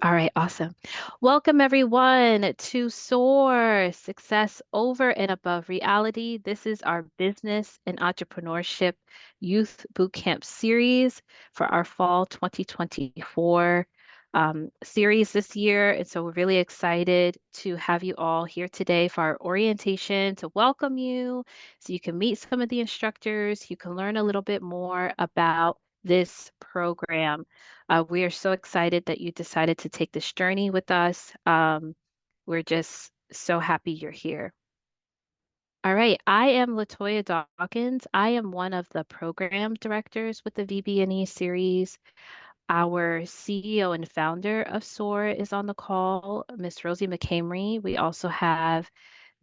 All right, awesome. Welcome everyone to SOAR, Success Over and Above Reality. This is our business and entrepreneurship youth bootcamp series for our fall 2024 series this year. And so we're really excited to have you all here today for our orientation to welcome you so you can meet some of the instructors. You can learn a little bit more about this program. We are so excited that you decided to take this journey with us. We're just so happy you're here. All right, I am Latoya Dawkins. I am one of the program directors with the VB&E series. Our CEO and founder of SOAR is on the call, Miss Rosie McCamery. We also have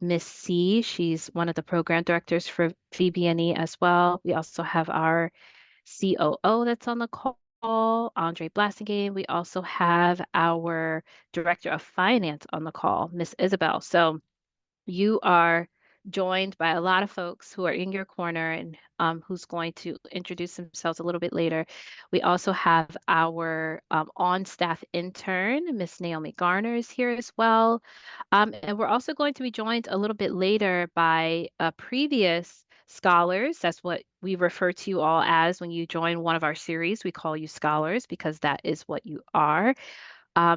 Miss C. She's one of the program directors for VB&E as well. We also have our COO that's on the call, Andre Blasingame. We also have our Director of Finance on the call, Miss Isabel. So you are joined by a lot of folks who are in your corner and who's going to introduce themselves a little bit later. We also have our on-staff intern, Miss Naomi Garner is here as well. And we're also going to be joined a little bit later by previous scholars. That's what we refer to you all as when you join one of our series. We call you scholars because that is what you are.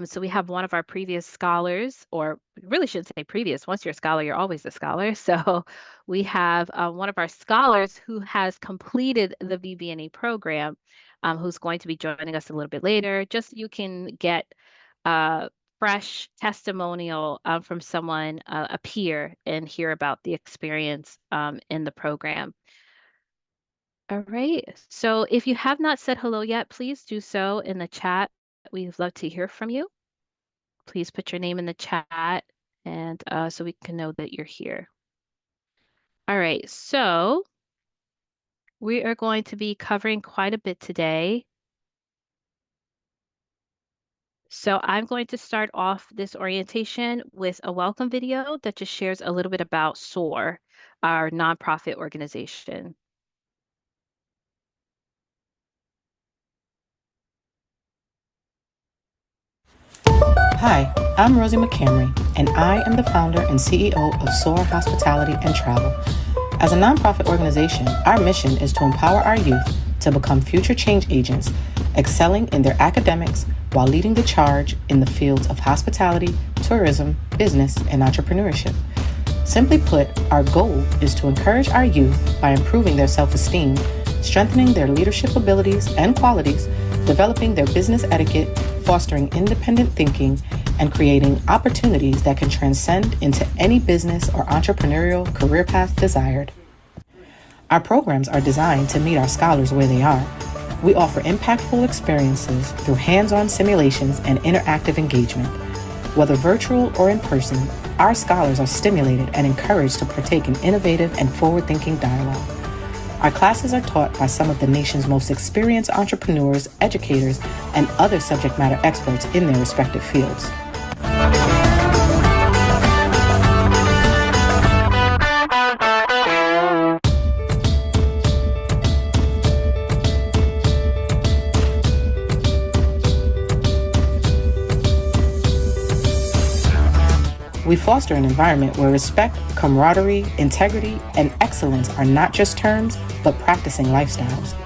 So we have one of our previous scholars, or really shouldn't say previous. Once you're a scholar, you're always a scholar. So we have one of our scholars who has completed the VB&E program, who's going to be joining us a little bit later. Just so you can get a fresh testimonial from someone, a peer, and hear about the experience in the program. All right. So if you have not said hello yet, please do so in the chat. We'd love to hear from you. Please put your name in the chat and so we can know that you're here. All right, so we are going to be covering quite a bit today. So I'm going to start off this orientation with a welcome video that just shares a little bit about S.O.A.R, our nonprofit organization. Hi, I'm Rosie McCamery, and I am the founder and CEO of S.O.A.R Hospitality and Travel. As a nonprofit organization, our mission is to empower our youth to become future change agents, excelling in their academics while leading the charge in the fields of hospitality, tourism, business, and entrepreneurship. Simply put, our goal is to encourage our youth by improving their self-esteem, strengthening their leadership abilities and qualities, developing their business etiquette, fostering independent thinking, and creating opportunities that can transcend into any business or entrepreneurial career path desired. Our programs are designed to meet our scholars where they are. We offer impactful experiences through hands-on simulations and interactive engagement. Whether virtual or in person, our scholars are stimulated and encouraged to partake in innovative and forward-thinking dialogue. Our classes are taught by some of the nation's most experienced entrepreneurs, educators, and other subject matter experts in their respective fields. We foster an environment where respect, camaraderie, integrity, and excellence are not just terms, but practicing lifestyles.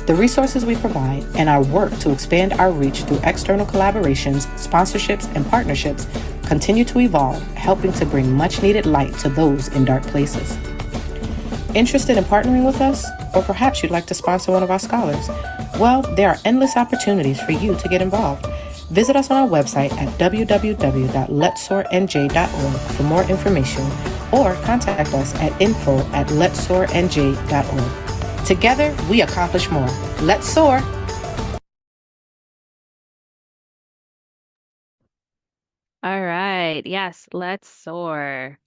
The resources we provide and our work to expand our reach through external collaborations, sponsorships, and partnerships continue to evolve, helping to bring much-needed light to those in dark places. Interested in partnering with us? Or perhaps you'd like to sponsor one of our scholars? Well, there are endless opportunities for you to get involved. Visit us on our website at www.letsoarnj.org for more information or contact us at info@letsoarnj.org. Together, we accomplish more. Let's soar! All right. Yes, let's soar.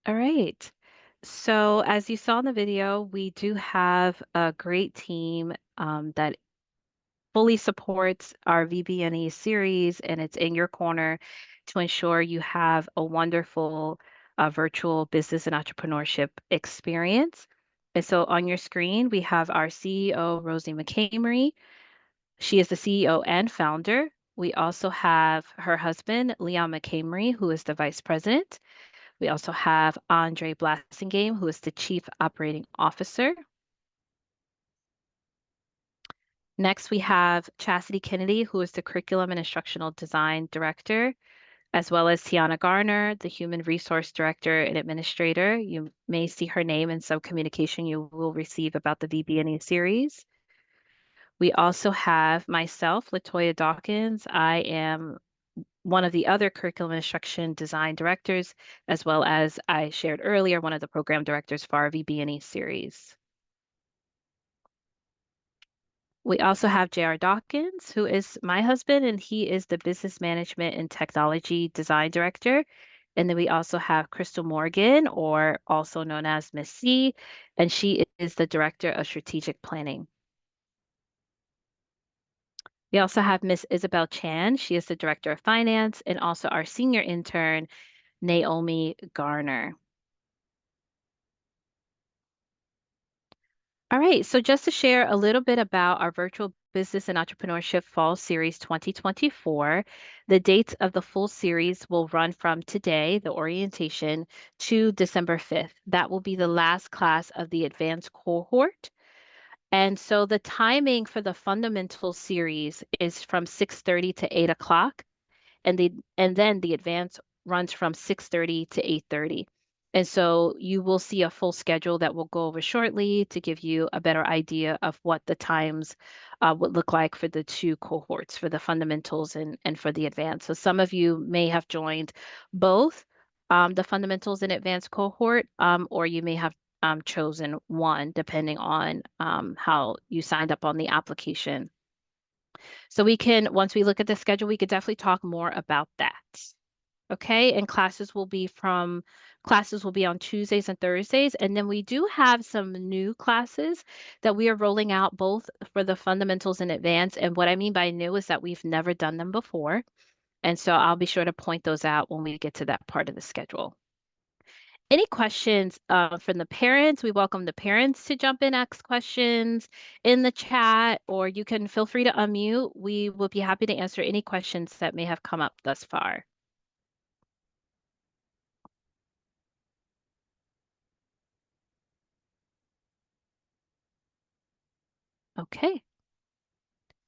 All right. So, as you saw in the video, we do have a great team that fully supports our VB&E series, and it's in your corner to ensure you have a wonderful virtual business and entrepreneurship experience. And so, on your screen, we have our CEO, Rosie McCamery. She is the CEO and founder. We also have her husband, Leon McCamery, who is the vice president. We also have Andre Blassingame, who is the Chief Operating Officer. Next, we have Chastity Kennedy, who is the Curriculum and Instructional Design Director, as well as Tiana Garner, the Human Resource Director and Administrator. You may see her name in some communication you will receive about the VB&E series. We also have myself, Latoya Dawkins. I am one of the other curriculum and instruction design directors, as well as I shared earlier, one of the program directors for our VB&E series. We also have J.R. Dawkins, who is my husband, and he is the business management and technology design director. And then we also have Crystal Morgan, or also known as Miss C, and she is the director of strategic planning. We also have Miss Isabel Chan. She is the director of finance, and also our senior intern, Naomi Garner. All right, so just to share a little bit about our Virtual Business and Entrepreneurship Fall Series 2024, the dates of the full series will run from today, the orientation, to December 5th. That will be the last class of the advanced cohort. And so the timing for the fundamental series is from 6:30 to 8 o'clock, and then the advance runs from 6:30 to 8:30. And so you will see a full schedule that we'll go over shortly to give you a better idea of what the times would look like for the two cohorts, for the fundamentals and for the advanced. So some of you may have joined both the fundamentals and advanced cohort, or you may have chosen one depending on how you signed up on the application. So we can, once we look at the schedule, we could definitely talk more about that. Okay, and classes will be on Tuesdays and Thursdays, and then we do have some new classes that we are rolling out both for the fundamentals and advanced. And what I mean by new is that we've never done them before. And so I'll be sure to point those out when we get to that part of the schedule. Any questions from the parents? We welcome the parents to jump in, ask questions in the chat, or you can feel free to unmute. We will be happy to answer any questions that may have come up thus far. Okay.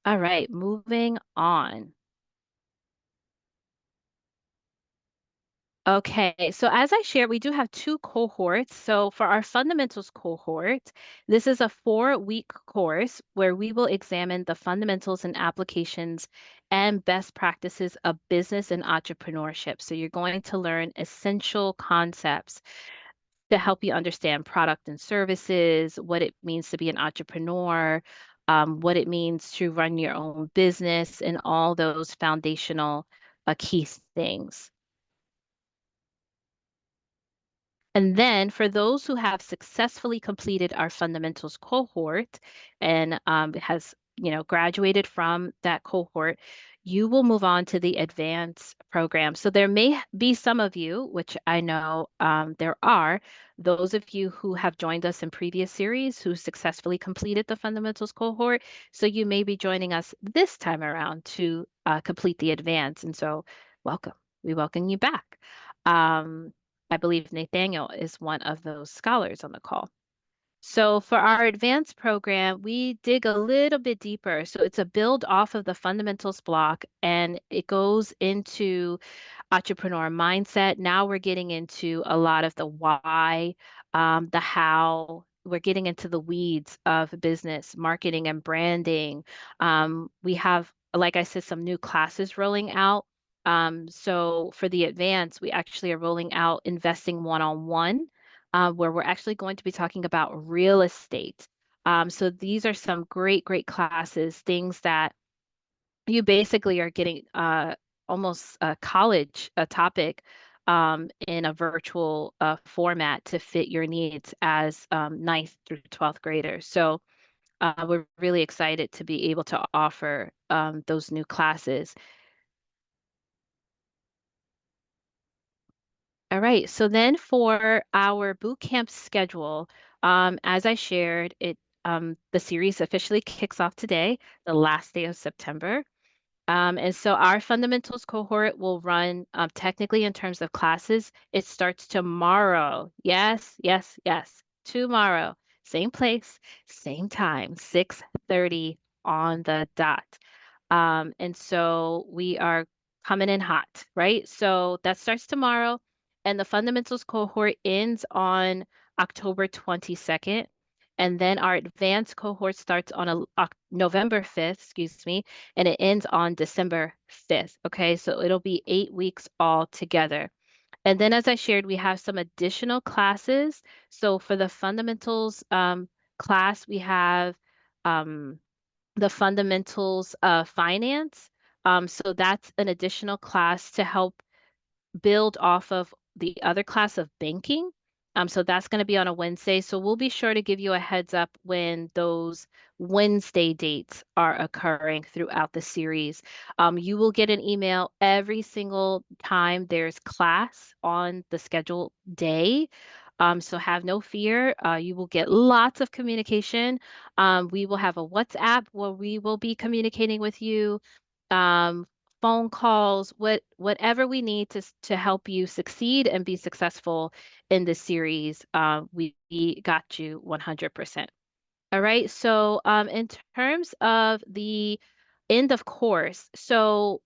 All right, moving on. Okay, so as I shared, we do have two cohorts. So for our fundamentals cohort, this is a 4-week course where we will examine the fundamentals and applications and best practices of business and entrepreneurship. So you're going to learn essential concepts to help you understand product and services, what it means to be an entrepreneur, what it means to run your own business, and all those foundational key things. And then for those who have successfully completed our fundamentals cohort and has, graduated from that cohort, you will move on to the advanced program. So there may be some of you, which I know there are, those of you who have joined us in previous series who successfully completed the fundamentals cohort. So you may be joining us this time around to complete the advanced. And so welcome. We welcome you back. I believe Nathaniel is one of those scholars on the call. So for our advanced program, we dig a little bit deeper. So it's a build off of the fundamentals block and it goes into entrepreneur mindset. Now we're getting into a lot of the why, the how. we're getting into the weeds of business, marketing and branding. We have, like I said, some new classes rolling out. So for the advanced, we actually are rolling out investing one-on-one, where we're actually going to be talking about real estate. So these are some great, great classes, things that you basically are getting almost a college a topic in a virtual format to fit your needs as ninth through 12th graders. So we're really excited to be able to offer those new classes. All right. So then for our boot camp schedule, as I shared, the series officially kicks off today, the last day of September. And so our fundamentals cohort will run technically in terms of classes. It starts tomorrow. Yes, yes, yes. Tomorrow. Same place, same time, 6:30 on the dot. And so we are coming in hot, right? So that starts tomorrow, and the fundamentals cohort ends on October 22nd. And then our advanced cohort starts on November 5th, excuse me, and it ends on December 5th. Okay, so it'll be 8 weeks all together. And then, as I shared, we have some additional classes. So for the fundamentals class, we have um, the fundamentals of finance. So that's an additional class to help build off of the other class of banking. So that's going to be on a Wednesday. So we'll be sure to give you a heads up when those Wednesday dates are occurring throughout the series. You will get an email every single time there's class on the scheduled day. So have no fear. You will get lots of communication. We will have a WhatsApp where we will be communicating with you. Um, Phone calls, whatever we need to help you succeed and be successful in this series, we got you 100%. All right. So, in terms of the end of course, so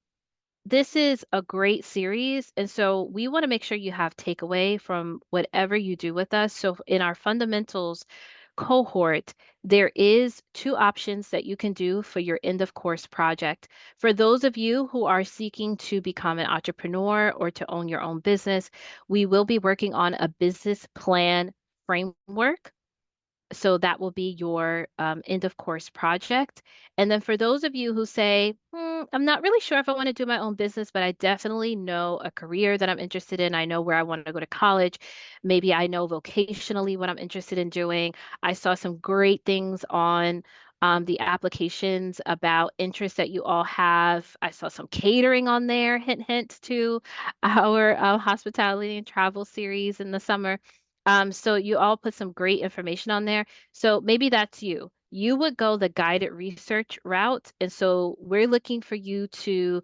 this is a great series, and so we want to make sure you have takeaway from whatever you do with us. So in our fundamentals cohort, there is two options that you can do for your end of course project. For those of you who are seeking to become an entrepreneur or to own your own business, we will be working on a business plan framework, so that will be your end of course project. And then for those of you who say, I'm not really sure if I want to do my own business, but I definitely know a career that I'm interested in. I know where I want to go to college. Maybe I know vocationally what I'm interested in doing. I saw some great things on the applications about interests that you all have. I saw some catering on there, hint, hint, to our hospitality and travel series in the summer. So you all put some great information on there. So maybe that's you. You would go the guided research route. And so we're looking for you to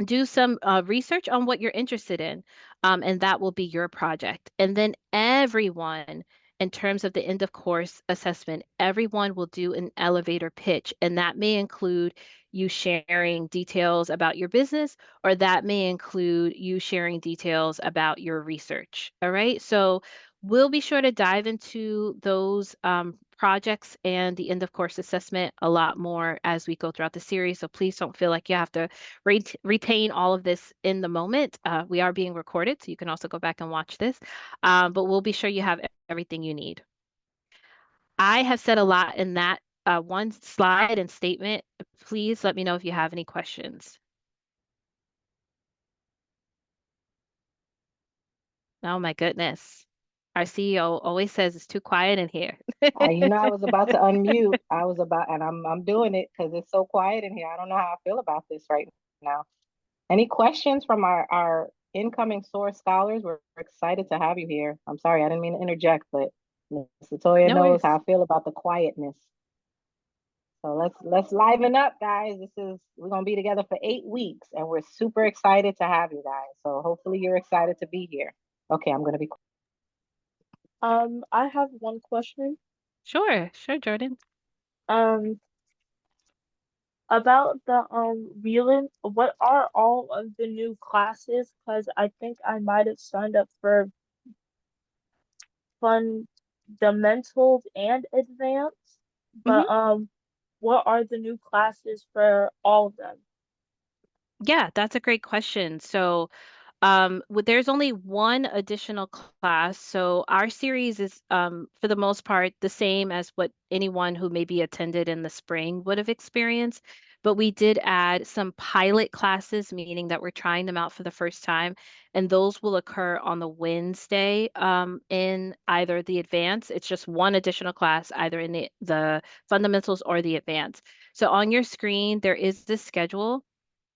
do some research on what you're interested in, and that will be your project. And then everyone, in terms of the end of course assessment, everyone will do an elevator pitch, and that may include you sharing details about your business, or that may include you sharing details about your research. All right, so we'll be sure to dive into those projects and the end of course assessment a lot more as we go throughout the series. So please don't feel like you have to retain all of this in the moment. We are being recorded, so you can also go back and watch this. But we'll be sure you have everything you need. I have said a lot in that one slide and statement. Please let me know if you have any questions. Oh my goodness. Our CEO always says it's too quiet in here. I was about to unmute. And I'm doing it because it's so quiet in here. I don't know how I feel about this right now. Any questions from our incoming S.O.A.R scholars? We're excited to have you here. I'm sorry, I didn't mean to interject, but Mr. Toya No knows how worries. I feel about the quietness. So let's liven up, guys. We're gonna be together for 8 weeks, and we're super excited to have you guys. So hopefully you're excited to be here. Okay, I'm gonna be. I have one question. Sure, sure, Jordan. Um, about the reeling. What are all of the new classes? Because I think I might have signed up for fun. fundamentals and advanced, Mhm. but what are the new classes for all of them? Yeah, that's a great question. So, there's only one additional class. So our series is, for the most part, the same as what anyone who maybe attended in the spring would have experienced. But we did add some pilot classes, meaning that we're trying them out for the first time, and those will occur on the Wednesday, in either the advance. It's just one additional class, either in the fundamentals or the advance. So on your screen, there is this schedule.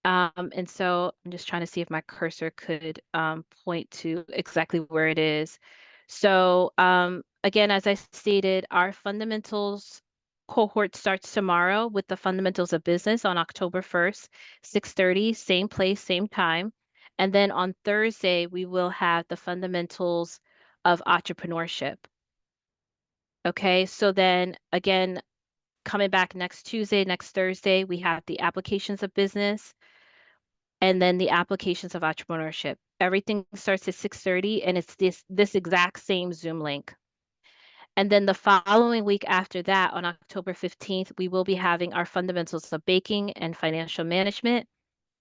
And so I'm just trying to see if my cursor could point to exactly where it is. So again, as I stated, our fundamentals cohort starts tomorrow with the fundamentals of business on October 1st, 6:30, same place, same time. And then on Thursday, we will have the fundamentals of entrepreneurship. Okay, so then again, coming back next Tuesday, next Thursday, we have the applications of business and then the applications of entrepreneurship. Everything starts at 6:30 and it's this exact same Zoom link. And then the following week after that, on October 15th, we will be having our fundamentals of baking and financial management,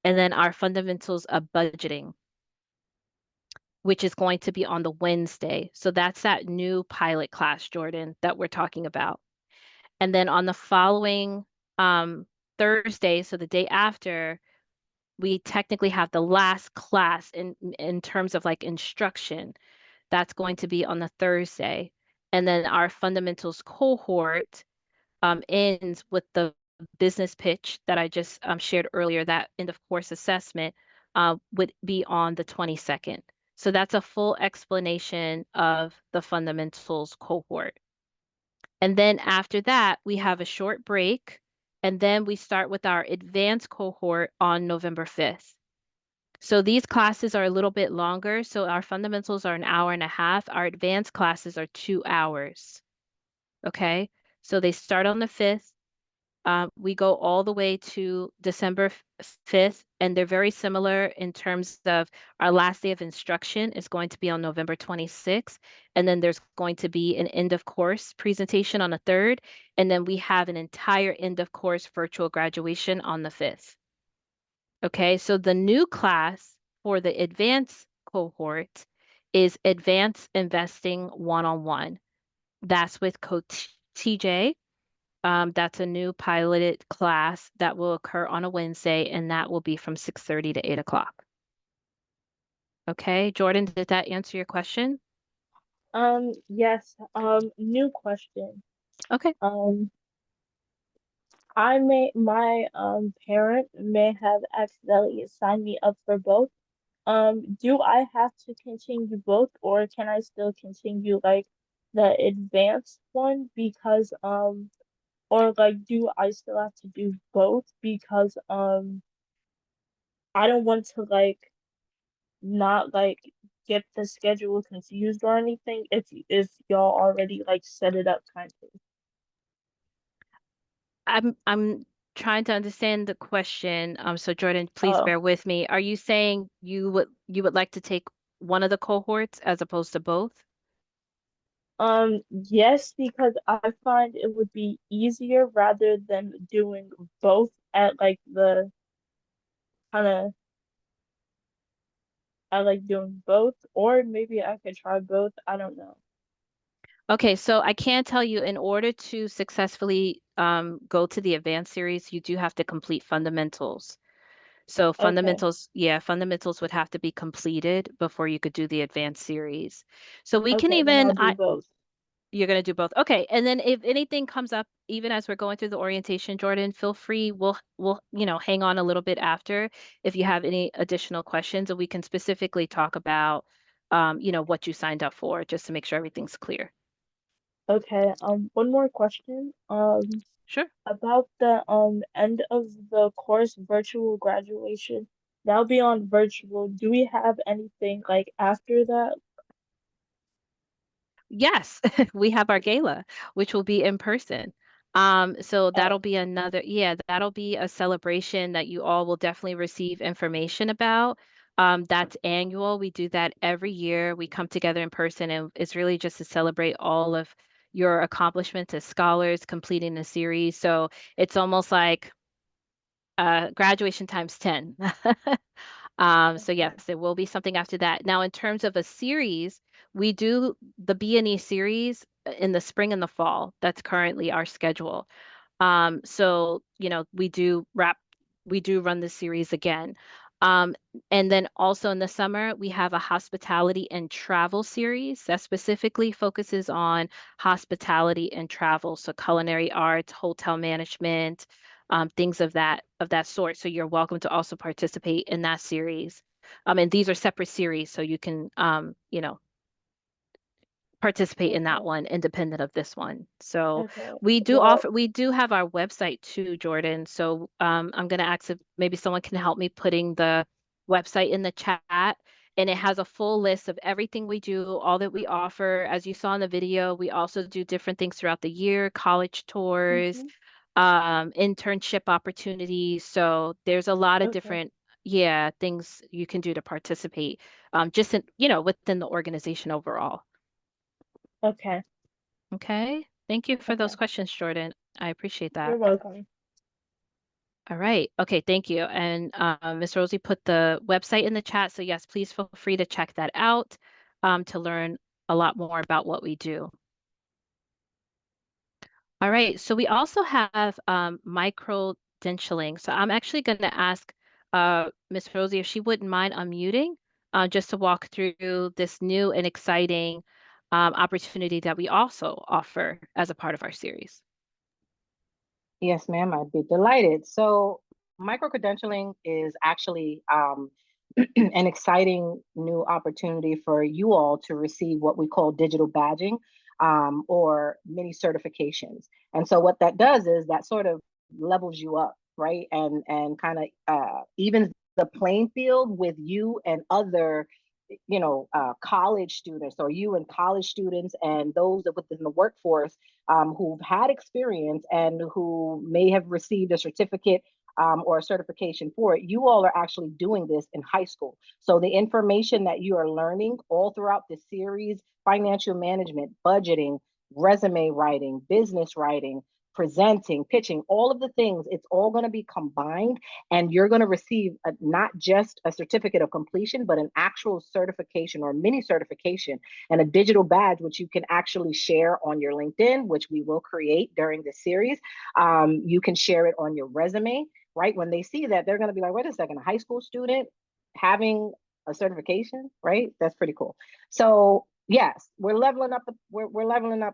and then our fundamentals of budgeting, which is going to be on the Wednesday. So that's that new pilot class, Jordan, that we're talking about. And then on the following um, Thursday, so the day after, we technically have the last class in terms of like instruction. That's going to be on the Thursday. And then our fundamentals cohort ends with the business pitch that I just shared earlier, that end of course assessment would be on the 22nd. So that's a full explanation of the fundamentals cohort. And then after that, we have a short break. And then we start with our advanced cohort on November 5th. So these classes are a little bit longer. So our fundamentals are an hour and a half. Our advanced classes are 2 hours. Okay. So they start on the 5th. We go all the way to December 5th, and they're very similar in terms of our last day of instruction is going to be on November 26th. And then there's going to be an end of course presentation on the 3rd. And then we have an entire end of course virtual graduation on the 5th. Okay, so the new class for the advanced cohort is Advanced Investing One-on-One. That's with Coach TJ. That's a new piloted class that will occur on a Wednesday, and that will be from 6:30 to 8 o'clock. Okay, Jordan, did that answer your question? Yes, new question. Okay. Um, my parent may have accidentally signed me up for both. Do I have to continue both, or can I still continue like the advanced one because or like do I still have to do both because I don't want to like not like get the schedule confused or anything if y'all already like set it up kind of. I'm trying to understand the question. So Jordan, please Oh, bear with me. Are you saying you would like to take one of the cohorts as opposed to both? yes, because I find it would be easier rather than doing both at like the kind of I like doing both, or maybe I could try both. I don't know. Okay, so I can tell you in order to successfully go to the advanced series, you do have to complete fundamentals. So Okay, fundamentals, yeah, fundamentals would have to be completed before you could do the advanced series. So we can okay, then even, I'll do both. you're going to do both. Okay, and then if anything comes up, even as we're going through the orientation, Jordan, feel free. We'll hang on a little bit after if you have any additional questions, and we can specifically talk about, what you signed up for, just to make sure everything's clear. Okay, one more question. Sure. About the end of the course virtual graduation. That'll be on virtual. Do we have anything like after that? Yes, we have our gala, which will be in person. So Oh, that'll be another, yeah, that'll be a celebration that you all will definitely receive information about. That's annual. We do that every year. We come together in person, and it's really just to celebrate all of your accomplishments as scholars completing the series. So it's almost like graduation times 10. So Okay. yes, there will be something after that. Now, in terms of a series, we do the B&E series in the spring and the fall. That's currently our schedule. So, we do run the series again. Um, and then also in the summer, we have a hospitality and travel series that specifically focuses on hospitality and travel, so culinary arts, hotel management, things of that sort. So you're welcome to also participate in that series. And these are separate series, so you can participate in that Okay. one independent of this one. So Okay. Well, we do have our website too, Jordan. So I'm gonna ask if maybe someone can help me putting the website in the chat. And it has a full list of everything we do, all that we offer. As you saw in the video, we also do different things throughout the year, college tours, hmm internship opportunities. So there's a lot of okay. different, yeah, things you can do to participate, just within the organization overall. Okay. Okay. Thank you for those Okay. questions, Jordan. I appreciate You're that. welcome. All right. Okay, thank you. And Miss Rosie put the website in the chat, so yes, please feel free to check that out to learn a lot more about what we do. All right. So we also have micro-dentulating. So I'm actually going to ask Miss Rosie if she wouldn't mind unmuting just to walk through this new and exciting opportunity that we also offer as a part of our series. Yes, ma'am, I'd be delighted. So, micro-credentialing is actually an exciting new opportunity for you all to receive what we call digital badging or mini certifications. And so, what that does is that sort of levels you up, right? And kind of evens the playing field with you and other college students, or you and college students and those that within the workforce who've had experience and who may have received a certificate or a certification for it. You all are actually doing this in high school. So the information that you are learning all throughout the series, financial management, budgeting, resume writing, business writing, presenting, pitching, all of the things, it's all going to be combined, and you're going to receive not just a certificate of completion, but an actual certification or mini certification and a digital badge, which you can actually share on your LinkedIn, which we will create during the series. You can share it on your resume, right? When they see that, they're going to be like, wait a second, a high school student having a certification, right? That's pretty cool. So yes, we're leveling up. We're leveling up,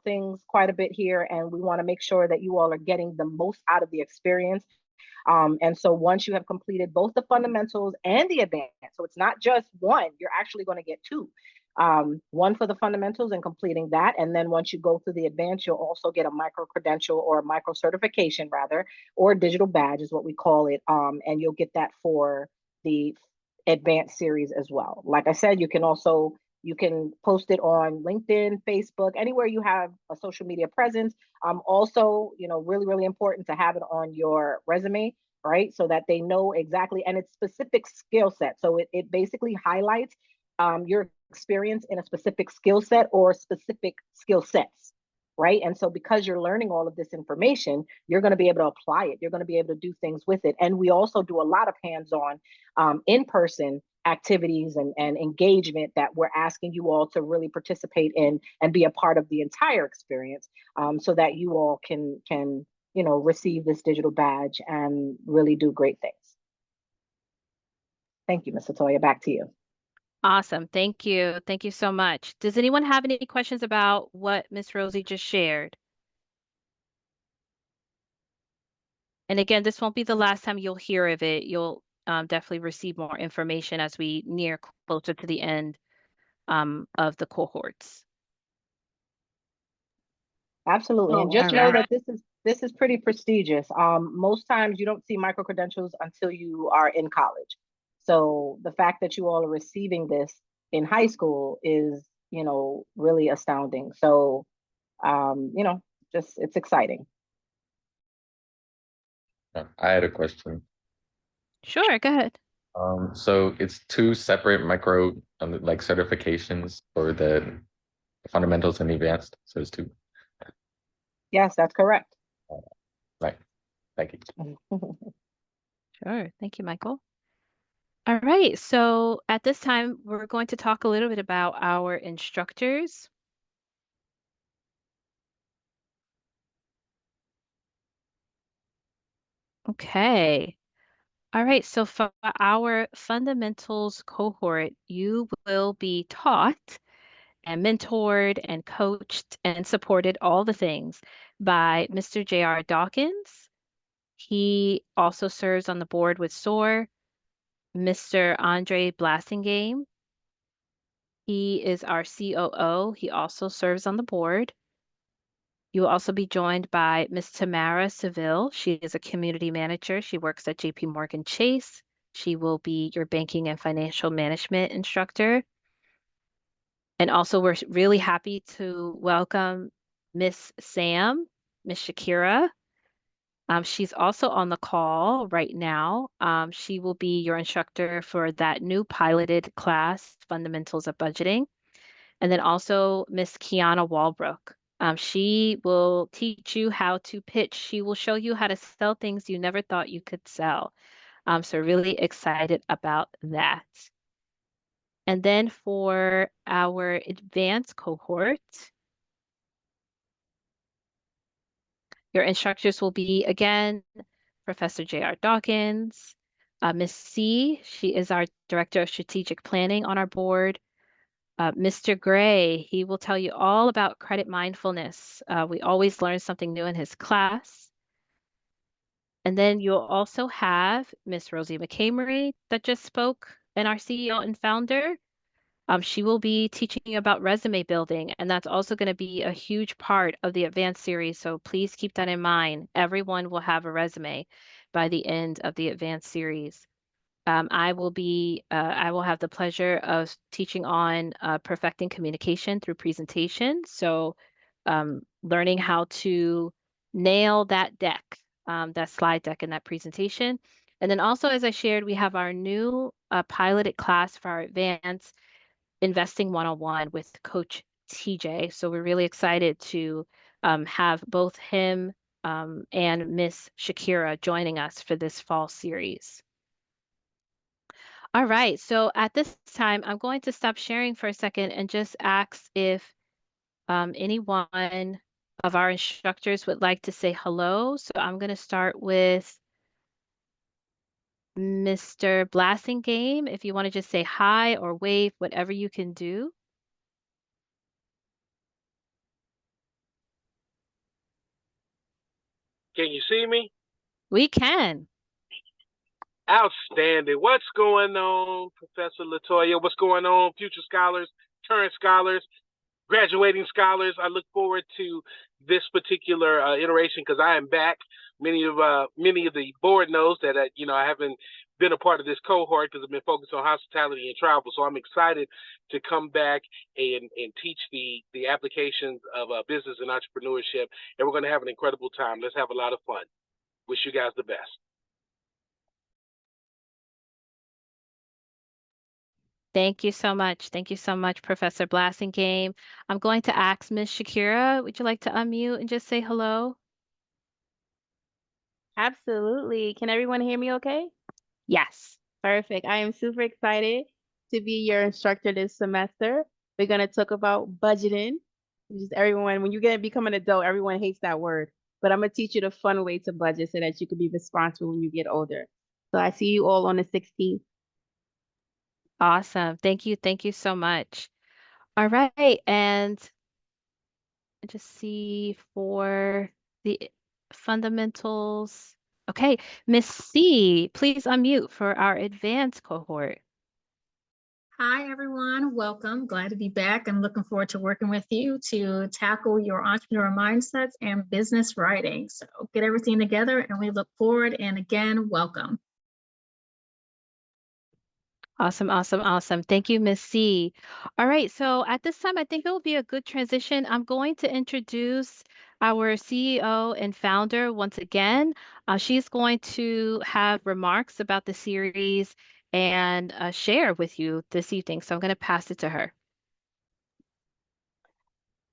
things quite a bit here, and we want to make sure that you all are getting the most out of the experience. And so once you have completed both the fundamentals and the advanced, so it's not just one, you're actually going to get two. One for the fundamentals and completing that. And then once you go through the advanced, you'll also get a micro credential or a micro certification, rather, or a digital badge is what we call it. And you'll get that for the advanced series as well. Like I said, you can post it on LinkedIn, Facebook, anywhere you have a social media presence. Also, really, really important to have it on your resume, right? So that they know exactly, and it's specific skill set. So it basically highlights your experience in a specific skill set or specific skill sets, right? And so because you're learning all of this information, you're going to be able to apply it. You're going to be able to do things with it. And we also do a lot of hands-on in-person activities and engagement that we're asking you all to really participate in and be a part of the entire experience, so that you all can receive this digital badge and really do great things. Thank you, Ms. Toya. Back to you. Awesome. Thank you. Thank you so much. Does anyone have any questions about what Miss Rosie just shared? And again, this won't be the last time you'll hear of it. You'll definitely receive more information as we near closer to the end of the cohorts. Absolutely. And So, All just know right. that this is pretty prestigious. Most times you don't see micro credentials until you are in college. So the fact that you all are receiving this in high school is, really astounding. So, just it's exciting. I had a question. Sure, go ahead. So it's two separate micro like certifications for the fundamentals and advanced. So it's two. Yes, that's correct. Right. Thank you. Sure. Thank you, Michael. All right. So at this time, we're going to talk a little bit about our instructors. Okay. All right. So for our fundamentals cohort, you will be taught and mentored and coached and supported all the things by Mr. J.R. Dawkins. He also serves on the board with S.O.A.R. Mr. Andre Blassingame. He is our COO. He also serves on the board. You will also be joined by Ms. Tamara Seville. She is a community manager. She works at JP Morgan Chase. She will be your banking and financial management instructor. And also, we're really happy to welcome Miss Sam, Miss Shakira. She's also on the call right now. She will be your instructor for that new piloted class, Fundamentals of Budgeting. And then also Miss Kiana Walbrook. She will teach you how to pitch. She will show you how to sell things you never thought you could sell. So really excited about that. And then for our advanced cohort, your instructors will be again Professor J.R. Dawkins, Miss C. She is our Director of Strategic Planning on our board. Mr. Gray, he will tell you all about credit mindfulness. We always learn something new in his class. And then you'll also have Miss Rosie McCamery that just spoke, and our CEO and founder. She will be teaching you about resume building, and that's also going to be a huge part of the advanced series. So please keep that in mind. Everyone will have a resume by the end of the advanced series. I will have the pleasure of teaching on perfecting communication through presentation. So, learning how to nail that deck, that slide deck in that presentation. And then also, as I shared, we have our new piloted class for our advanced investing one-on-one with Coach TJ. So we're really excited to have both him and Miss Shakira joining us for this fall series. All right, so at this time, I'm going to stop sharing for a second and just ask if anyone of our instructors would like to say hello. So I'm going to start with Mr. Blassingame. If you want to just say hi or wave, whatever you can do. Can you see me? We can. Outstanding. What's going on, Professor Latoya? What's going on, future scholars, current scholars, graduating scholars? I look forward to this particular iteration because I am back. Many of the board knows that I haven't been a part of this cohort because I've been focused on hospitality and travel. So I'm excited to come back and teach the applications of business and entrepreneurship, and we're going to have an incredible time. Let's have a lot of fun. Wish you guys the best. Thank you so much. Thank you so much, Professor Blassingame. I'm going to ask Miss Shakira, would you like to unmute and just say hello? Absolutely. Can everyone hear me okay? Yes. Perfect. I am super excited to be your instructor this semester. We're going to talk about budgeting. Just everyone, when you become an adult, everyone hates that word. But I'm going to teach you the fun way to budget so that you can be responsible when you get older. So I see you all on the 16th. Awesome. Thank you. Thank you so much. All right. And just see for the fundamentals. Okay. Miss C, please unmute for our advanced cohort. Hi, everyone. Welcome. Glad to be back and looking forward to working with you to tackle your entrepreneur mindsets and business writing. So get everything together and we look forward. And again, welcome. Awesome, awesome, awesome. Thank you, Miss C. All right, so at this time, I think it will be a good transition. I'm going to introduce our CEO and founder once again. She's going to have remarks about the series and share with you this evening. So I'm going to pass it to her.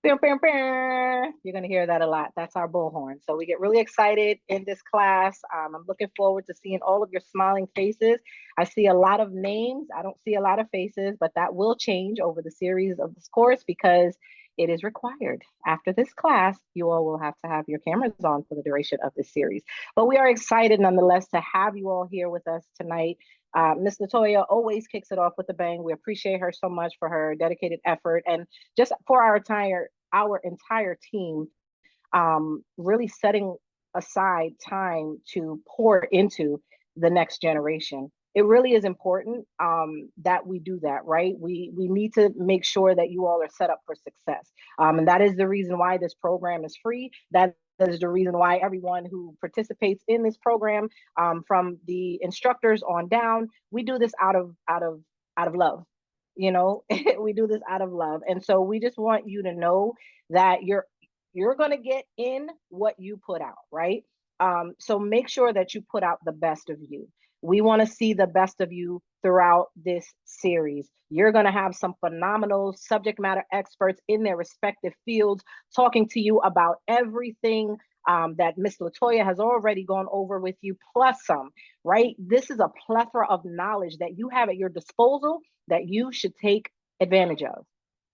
You're going to hear that a lot. That's our bullhorn. So we get really excited in this class. I'm looking forward to seeing all of your smiling faces. I see a lot of names. I don't see a lot of faces, but that will change over the series of this course because it is required. After this class, you all will have to have your cameras on for the duration of this series. But we are excited nonetheless to have you all here with us tonight. Ms. Latoya always kicks it off with a bang. We appreciate her so much for her dedicated effort and just for our entire team, really setting aside time to pour into the next generation. It really is important that we do that, right? We need to make sure that you all are set up for success. And that is the reason why this program is free. That is the reason why everyone who participates in this program, from the instructors on down, we do this out of love. You know, we do this out of love. And so we just want you to know that you're going to get in what you put out, right? So make sure that you put out the best of you. We want to see the best of you throughout this series. You're going to have some phenomenal subject matter experts in their respective fields talking to you about everything that Miss Latoya has already gone over with you, plus some, right? This is a plethora of knowledge that you have at your disposal that you should take advantage of.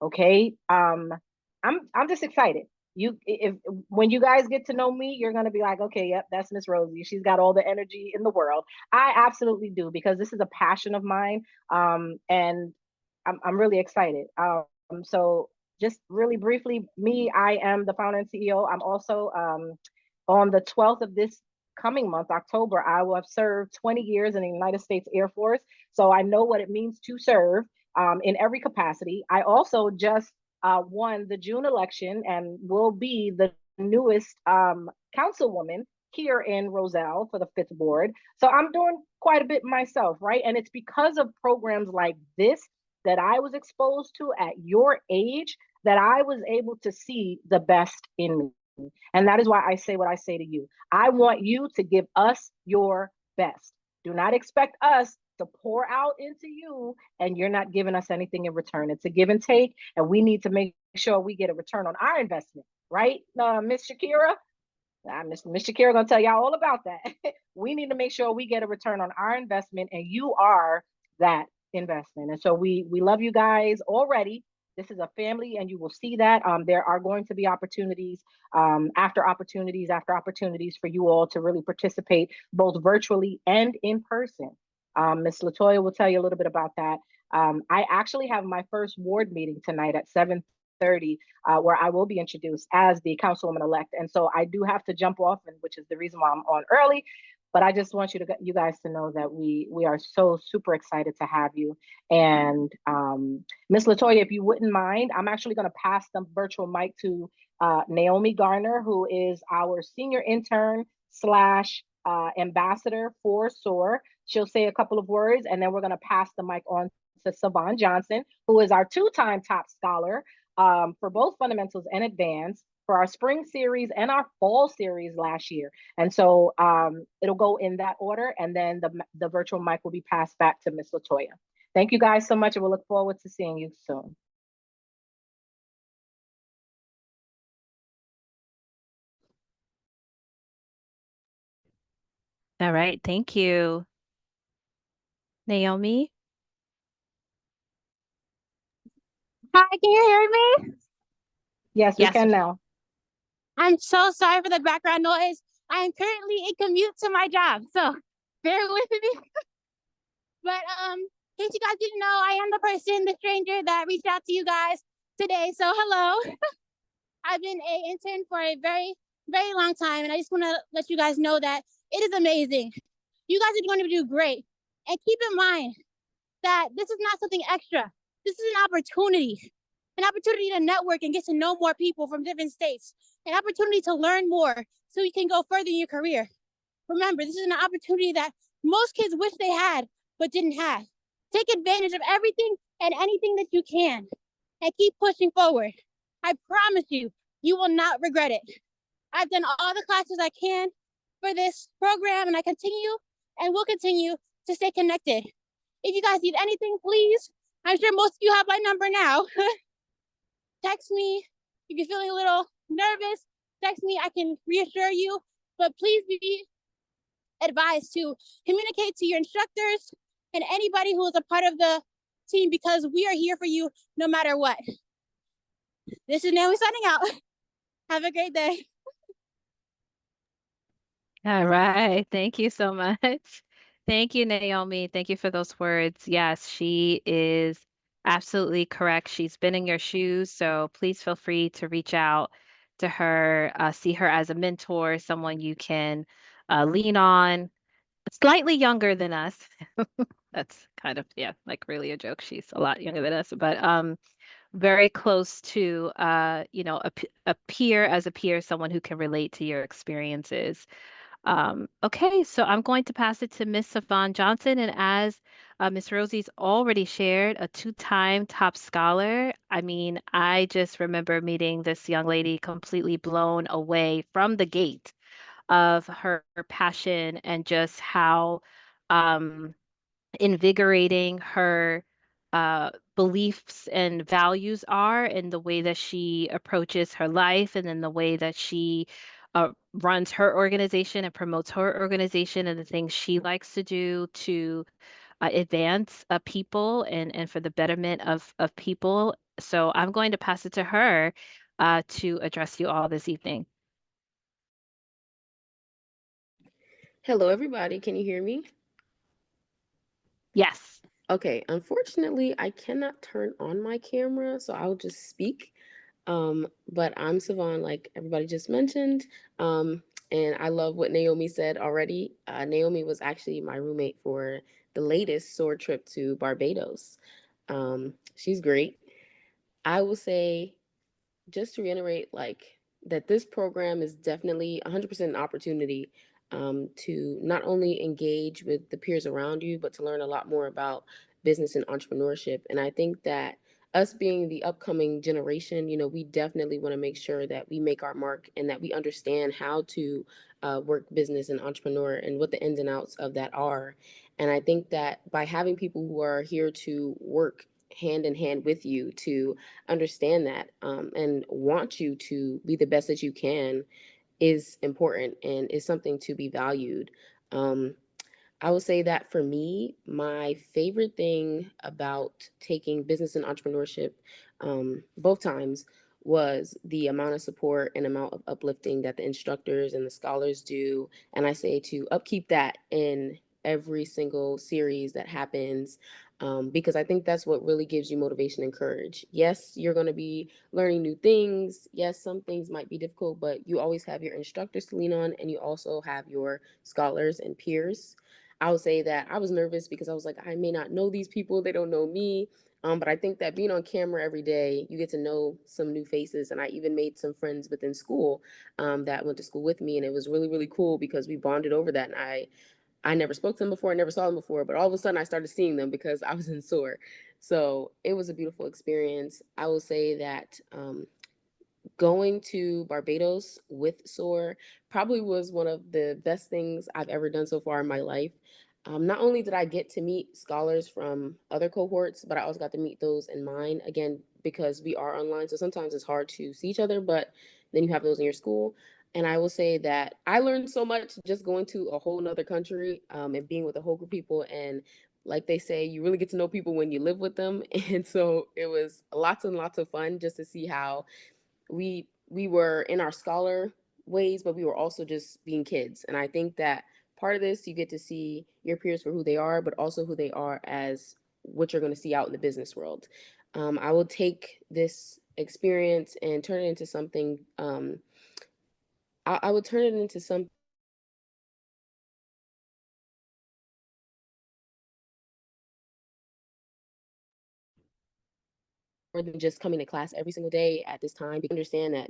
Okay. I'm just excited. If when you guys get to know me, you're gonna be like, okay, yep, that's Miss Rosie. She's got all the energy in the world. I absolutely do because this is a passion of mine, and I'm really excited. So just really briefly, me, I am the founder and CEO. I'm also on the 12th of this coming month, October, I will have served 20 years in the United States Air Force. So I know what it means to serve in every capacity. I also just won the June election and will be the newest councilwoman here in Roselle for the fifth ward. So I'm doing quite a bit myself, right? And it's because of programs like this that I was exposed to at your age that I was able to see the best in me. And that is why I say what I say to you. I want you to give us your best. Do not expect us to pour out into you and you're not giving us anything in return. It's a give and take, and we need to make sure we get a return on our investment, right? Miss Shakira? Miss Shakira gonna tell y'all all about that. We need to make sure we get a return on our investment, and you are that investment. And so we love you guys already. This is a family, and you will see that there are going to be opportunities after opportunities after opportunities for you all to really participate both virtually and in person. Miss Latoya will tell you a little bit about that. I actually have my first ward meeting tonight at 7:30, where I will be introduced as the councilwoman elect. And so I do have to jump off, and which is the reason why I'm on early. But I just want you guys to know that we are so super excited to have you. And Miss Latoya, if you wouldn't mind, I'm actually going to pass the virtual mic to Naomi Garner, who is our senior intern slash ambassador for S.O.A.R. She'll say a couple of words, and then we're going to pass the mic on to Savon Johnson, who is our two-time top scholar for both fundamentals and advanced for our spring series and our fall series last year. And so it'll go in that order, and then the virtual mic will be passed back to Miss Latoya. Thank you guys so much, and we'll look forward to seeing you soon. All right, thank you. Naomi? Hi, can you hear me? Yes, we Yes. can now. I'm so sorry for the background noise. I am currently in commute to my job, so bear with me. But in case you guys didn't know, I am the person, the stranger that reached out to you guys today. So hello. I've been an intern for a very, very long time, and I just want to let you guys know that it is amazing. You guys are going to do great. And keep in mind that this is not something extra. This is an opportunity to network and get to know more people from different states, an opportunity to learn more so you can go further in your career. Remember, this is an opportunity that most kids wish they had, but didn't have. Take advantage of everything and anything that you can, and keep pushing forward. I promise you, you will not regret it. I've done all the classes I can for this program, and I continue and will continue to stay connected. If you guys need anything, please, I'm sure most of you have my number now. Text me. If you're feeling a little nervous, text me. I can reassure you. But please be advised to communicate to your instructors and anybody who is a part of the team, because we are here for you no matter what. This is Naomi signing out. Have a great day. All right. Thank you so much. Thank you, Naomi. Thank you for those words. Yes, she is absolutely correct. She's been in your shoes, so please feel free to reach out to her, see her as a mentor, someone you can lean on. Slightly younger than us. That's kind of, yeah, like really a joke. She's a lot younger than us, but very close to a peer, as a peer, someone who can relate to your experiences. Okay, so I'm going to pass it to Miss Savon Johnson. And as Miss Rosie's already shared, a two-time top scholar. I mean, I just remember meeting this young lady completely blown away from the gate of her passion and just how um, invigorating her beliefs and values are, and the way that she approaches her life, and then the way that she runs her organization and promotes her organization, and the things she likes to do to advance people and for the betterment of people. So I'm going to pass it to her to address you all this evening. Hello, everybody. Can you hear me? Yes. Okay, unfortunately, I cannot turn on my camera, so I'll just speak. But I'm Savon, like everybody just mentioned. And I love what Naomi said already. Naomi was actually my roommate for the latest S.O.A.R trip to Barbados. She's great. I will say, just to reiterate, like that this program is definitely 100% an opportunity to not only engage with the peers around you, but to learn a lot more about business and entrepreneurship. And I think that us being the upcoming generation, we definitely want to make sure that we make our mark and that we understand how to work business and entrepreneur and what the ins and outs of that are. And I think that by having people who are here to work hand in hand with you to understand that and want you to be the best that you can is important and is something to be valued. Um, I would say that for me, my favorite thing about taking business and entrepreneurship both times was the amount of support and amount of uplifting that the instructors and the scholars do. And I say to upkeep that in every single series that happens, because I think that's what really gives you motivation and courage. Yes, you're going to be learning new things. Yes, some things might be difficult, but you always have your instructors to lean on, and you also have your scholars and peers. I would say that I was nervous because I was like, I may not know these people, they don't know me. But I think that being on camera every day, you get to know some new faces. And I even made some friends within school that went to school with me. And it was really, really cool because we bonded over that. And I never spoke to them before, I never saw them before, but all of a sudden I started seeing them because I was in S.O.A.R. So it was a beautiful experience. I will say that going to Barbados with S.O.A.R probably was one of the best things I've ever done so far in my life. Not only did I get to meet scholars from other cohorts, but I also got to meet those in mine, again, because we are online. So sometimes it's hard to see each other, but then you have those in your school. And I will say that I learned so much just going to a whole nother country and being with a whole group of people. And like they say, you really get to know people when you live with them. And so it was lots and lots of fun just to see how we were in our scholar ways, but we were also just being kids. And I think that part of this, you get to see your peers for who they are, but also who they are as what you're going to see out in the business world. I will take this experience and turn it into something. I would turn it into something more than just coming to class every single day at this time. Because understand that,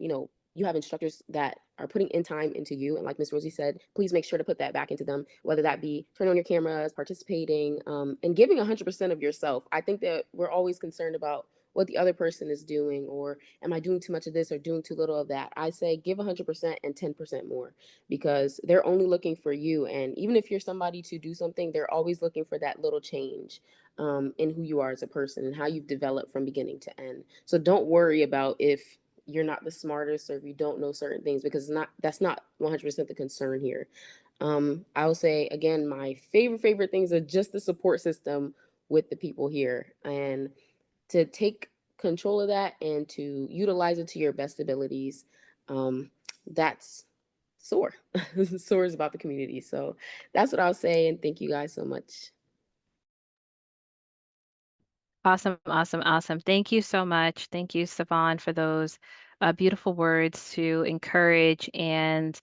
you have instructors that are putting in time into you. And like Miss Rosie said, please make sure to put that back into them, whether that be turning on your cameras, participating, and giving 100% of yourself. I think that we're always concerned about what the other person is doing, or am I doing too much of this or doing too little of that? I say give 100% and 10% more, because they're only looking for you. And even if you're somebody to do something, they're always looking for that little change. in who you are as a person and how you've developed from beginning to end. So don't worry about if you're not the smartest or if you don't know certain things, because that's not 100% the concern here. I will say again, my favorite things are just the support system with the people here, and to take control of that and to utilize it to your best abilities. That's SOAR. SOAR is about the community. So that's what I'll say. And thank you guys so much. Awesome, awesome, awesome. Thank you so much. Thank you, Savon, for those beautiful words to encourage and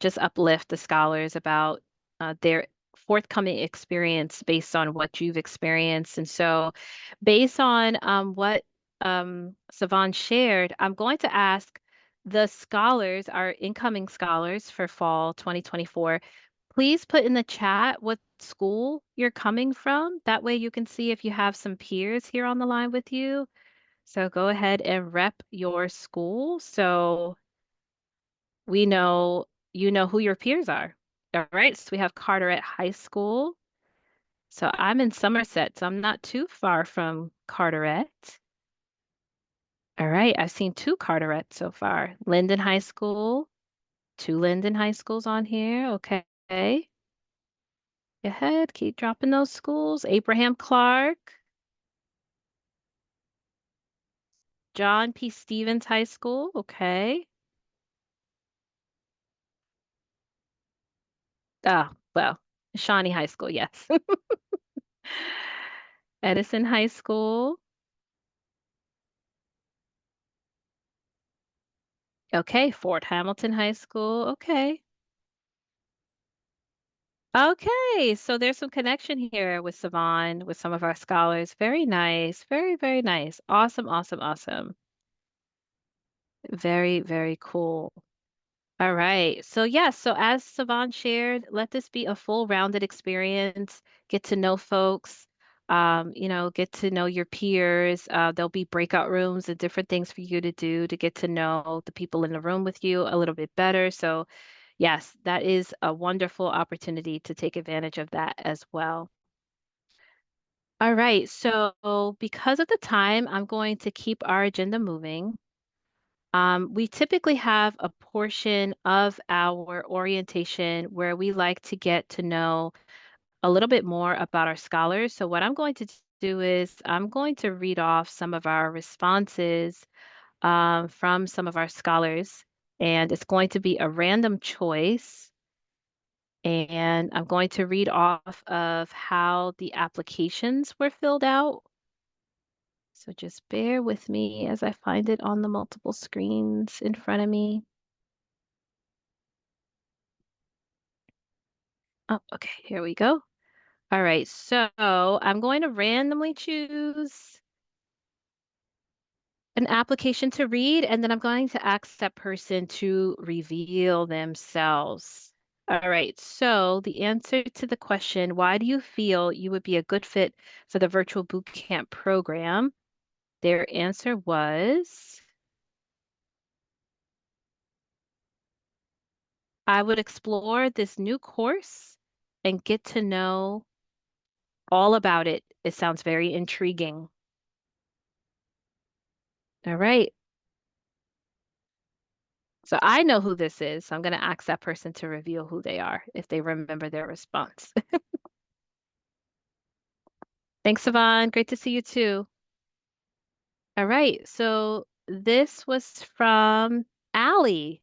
just uplift the scholars about their forthcoming experience based on what you've experienced. And so, based on what Savon shared, I'm going to ask the scholars, our incoming scholars for fall 2024, please put in the chat what school you're coming from. That way you can see if you have some peers here on the line with you. So go ahead and rep your school so we know you know who your peers are. All right, so we have Carteret High School. So I'm in Somerset, so I'm not too far from Carteret. All right, I've seen two Carteret so far. Linden High School, two Linden High Schools on here. Okay. Go ahead, keep dropping those schools. Abraham Clark, John P. Stevens High School. Okay. Ah, well, Shawnee High School, yes. Edison High School. Okay, Fort Hamilton High School. Okay. Okay, so there's some connection here with Savon, with some of our scholars. Very nice. Very, very nice. Awesome, awesome, awesome. Very, very cool. All right. So, yes, so as Savon shared, let this be a full rounded experience. Get to know folks, get to know your peers. There'll be breakout rooms and different things for you to do to get to know the people in the room with you a little bit better. So, yes, that is a wonderful opportunity to take advantage of that as well. All right. So, because of the time, I'm going to keep our agenda moving. We typically have a portion of our orientation where we like to get to know a little bit more about our scholars. So, what I'm going to do is I'm going to read off some of our responses from some of our scholars, and it's going to be a random choice. And I'm going to read off of how the applications were filled out. So just bear with me as I find it on the multiple screens in front of me. Oh, okay, here we go. All right, so I'm going to randomly choose an application to read, and then I'm going to ask that person to reveal themselves. All right, so the answer to the question, why do you feel you would be a good fit for the virtual bootcamp program? Their answer was, I would explore this new course and get to know all about it. It sounds very intriguing. All right. So I know who this is. So I'm going to ask that person to reveal who they are if they remember their response. Thanks, Savon. Great to see you too. All right. So this was from Allie.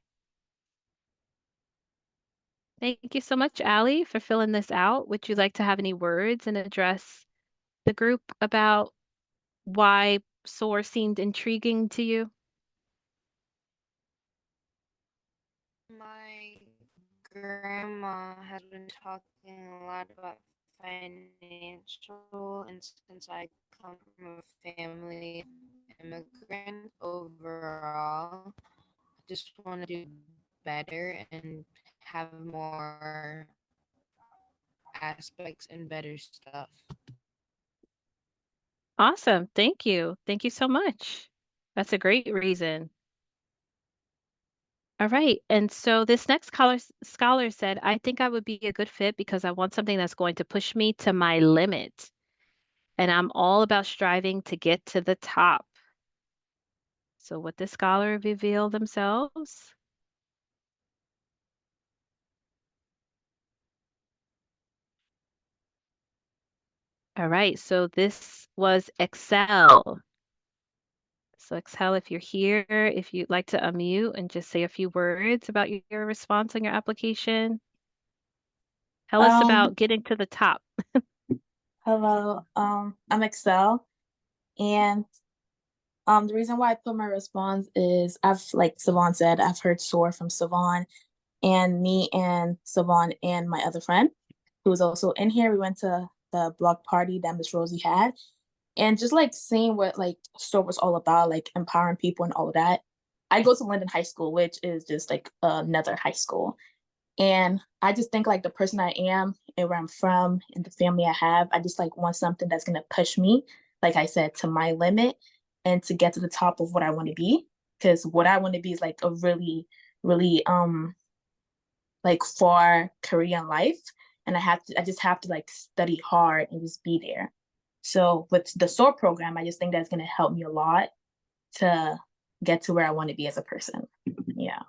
Thank you so much, Allie, for filling this out. Would you like to have any words and address the group about why SOAR seemed intriguing to you? My grandma has been talking a lot about financial, and since I come from a family of immigrants overall, I just want to do better and have more aspects and better stuff. Awesome. Thank you. Thank you so much. That's a great reason. All right. And so this next scholar said, I think I would be a good fit because I want something that's going to push me to my limit. and I'm all about striving to get to the top. So what the scholar reveal themselves? All right, so this was Excel. So Excel, if you're here, if you'd like to unmute and just say a few words about your response on your application. Tell us Um, about getting to the top. Hello. I'm Excel, and the reason why I put my response is like Savon said, I've heard S.O.A.R from Savon, and me and Savon and my other friend, who was also in here, we went to the block party that Miss Rosie had, and just like seeing what like S.O.A.R was all about, like empowering people and all of that. I go to Linden High School, which is just like another high school. And I just think like the person I am and where I'm from and the family I have, I just like want something that's gonna push me, like I said, to my limit and to get to the top of what I want to be. Because what I want to be is like a really, really like far career in life. And I just have to like study hard and just be there. So with the S.O.A.R program, I just think that's gonna help me a lot to get to where I want to be as a person. Yeah.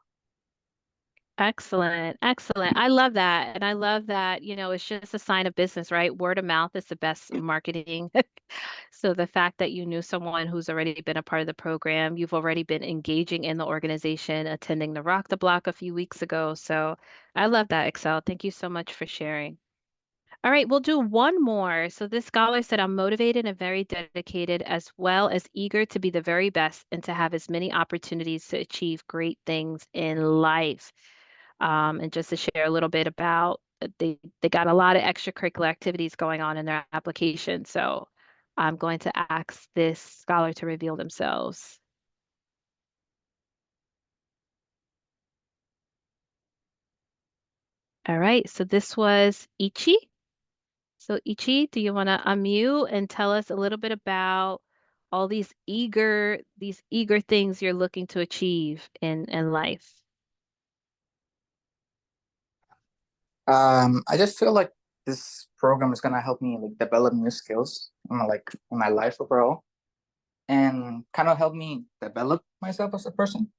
Excellent. Excellent. I love that. And I love that, it's just a sign of business, right? Word of mouth is the best marketing. So the fact that you knew someone who's already been a part of the program, you've already been engaging in the organization, attending the Rock the Block a few weeks ago. So I love that, Excel. Thank you so much for sharing. All right, we'll do one more. So this scholar said, I'm motivated and very dedicated, as well as eager to be the very best and to have as many opportunities to achieve great things in life. And just to share a little bit about they got a lot of extracurricular activities going on in their application. So I'm going to ask this scholar to reveal themselves. All right, so this was Ichi. So Ichi, do you want to unmute and tell us a little bit about all these eager things you're looking to achieve in life? I just feel like this program is gonna help me like develop new skills in my life overall, and kind of help me develop myself as a person.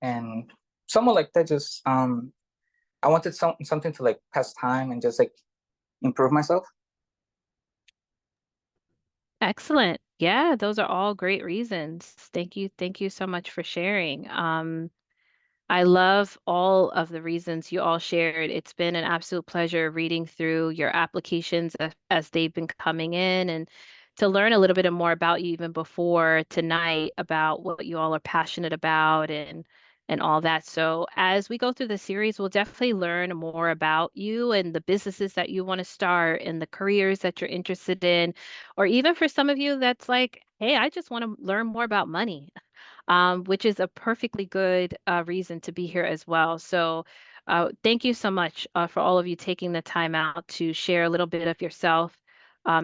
And somewhat like that, just I wanted something to like pass time and just like improve myself. Excellent. Yeah, those are all great reasons. Thank you. Thank you so much for sharing. I love all of the reasons you all shared. It's been an absolute pleasure reading through your applications as they've been coming in and to learn a little bit more about you even before tonight about what you all are passionate about and all that. So as we go through the series, we'll definitely learn more about you and the businesses that you want to start and the careers that you're interested in, or even for some of you that's like, hey, I just want to learn more about money, which is a perfectly good reason to be here as well. So, thank you so much for all of you taking the time out to share a little bit of yourself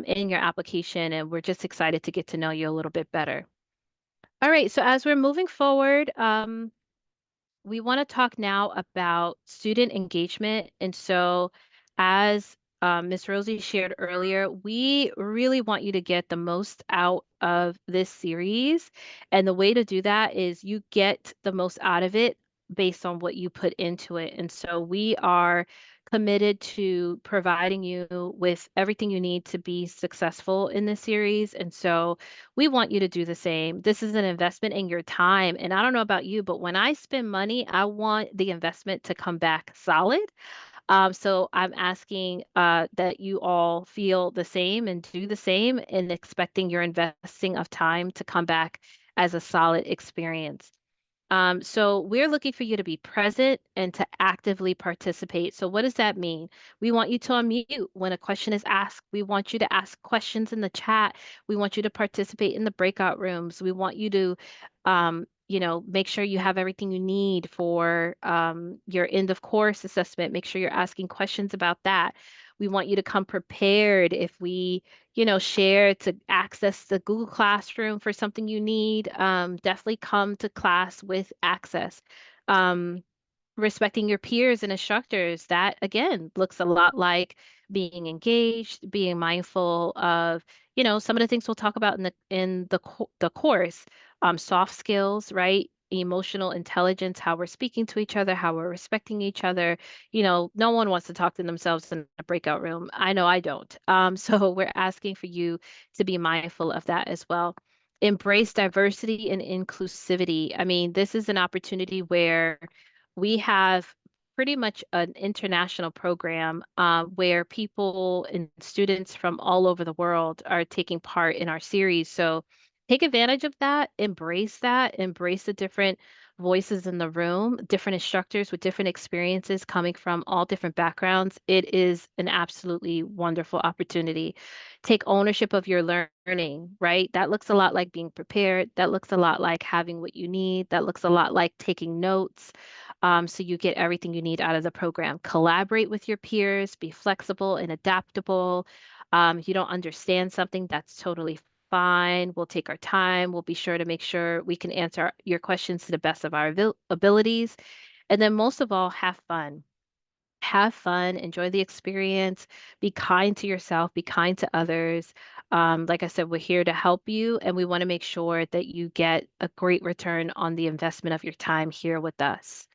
in your application. And we're just excited to get to know you a little bit better. All right. So, as we're moving forward, we want to talk now about student engagement. And so, as Ms. Rosie shared earlier, we really want you to get the most out of this series. And the way to do that is you get the most out of it based on what you put into it. And so, we are committed to providing you with everything you need to be successful in this series. And so, we want you to do the same. This is an investment in your time. And I don't know about you, but when I spend money, I want the investment to come back solid. So I'm asking that you all feel the same and do the same and expecting your investing of time to come back as a solid experience. So we're looking for you to be present and to actively participate. So what does that mean? We want you to unmute when a question is asked. We want you to ask questions in the chat. We want you to participate in the breakout rooms. We want you to, make sure you have everything you need for your end of course assessment. Make sure you're asking questions about that. We want you to come prepared if we share to access the Google Classroom for something you need. Definitely come to class with access. Um, Respecting your peers and instructors, that again looks a lot like being engaged, being mindful of, some of the things we'll talk about in the course, soft skills, right? Emotional intelligence, how we're speaking to each other, how we're respecting each other. No one wants to talk to themselves in a breakout room. I know I don't. So we're asking for you to be mindful of that as well. Embrace diversity and inclusivity. I mean, this is an opportunity where we have pretty much an international program where people and students from all over the world are taking part in our series. So take advantage of that, embrace the different voices in the room, different instructors with different experiences coming from all different backgrounds. It is an absolutely wonderful opportunity. Take ownership of your learning, right? That looks a lot like being prepared. That looks a lot like having what you need. That looks a lot like taking notes. So you get everything you need out of the program. Collaborate with your peers, be flexible and adaptable. If you don't understand something, that's totally fine. We'll take our time. We'll be sure to make sure we can answer your questions to the best of our abilities. And then most of all, have fun. Have fun, enjoy the experience, be kind to yourself, be kind to others. Like I said, we're here to help you, and we want to make sure that you get a great return on the investment of your time here with us.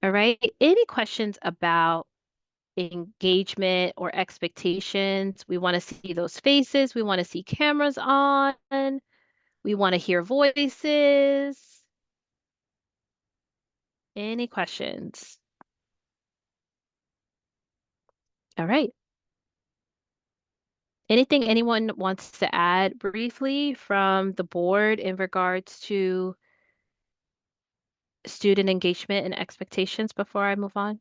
All right. Any questions about engagement or expectations? We want to see those faces. We want to see cameras on. We want to hear voices. Any questions? All right. Anything anyone wants to add briefly from the board in regards to student engagement and expectations before I move on?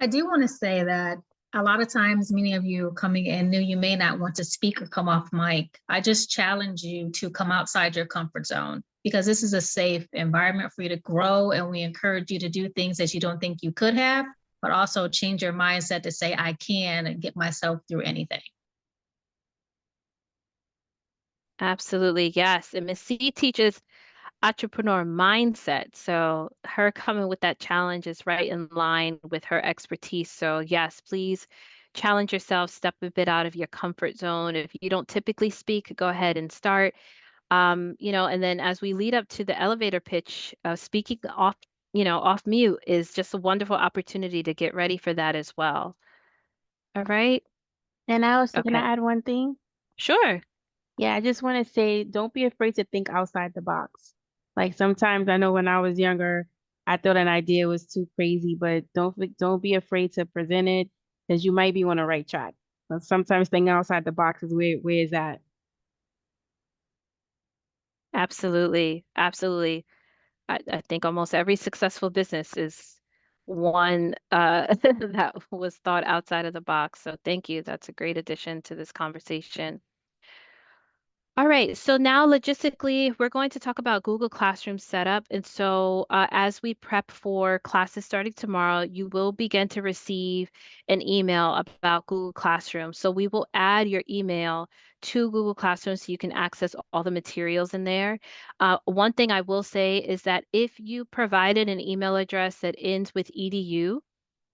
I do want to say that a lot of times, many of you coming in new, you may not want to speak or come off mic. I just challenge you to come outside your comfort zone because this is a safe environment for you to grow. And we encourage you to do things that you don't think you could have, but also change your mindset to say, I can get myself through anything. Absolutely, yes. And Miss C teaches entrepreneur mindset. So her coming with that challenge is right in line with her expertise. So yes, please challenge yourself, step a bit out of your comfort zone. If you don't typically speak, go ahead and start. And then as we lead up to the elevator pitch, speaking off mute is just a wonderful opportunity to get ready for that as well. All right. And I also, can Okay. I add one thing? Sure. Yeah, I just want to say, don't be afraid to think outside the box. Like sometimes I know when I was younger, I thought an idea was too crazy, but don't be afraid to present it because you might be on the right track. But sometimes thinking outside the box is where is that. Absolutely. Absolutely. I think almost every successful business is one that was thought outside of the box. So thank you. That's a great addition to this conversation. All right, so now logistically, we're going to talk about Google Classroom setup. And so as we prep for classes starting tomorrow, you will begin to receive an email about Google Classroom. So we will add your email to Google Classroom so you can access all the materials in there. One thing I will say is that if you provided an email address that ends with edu,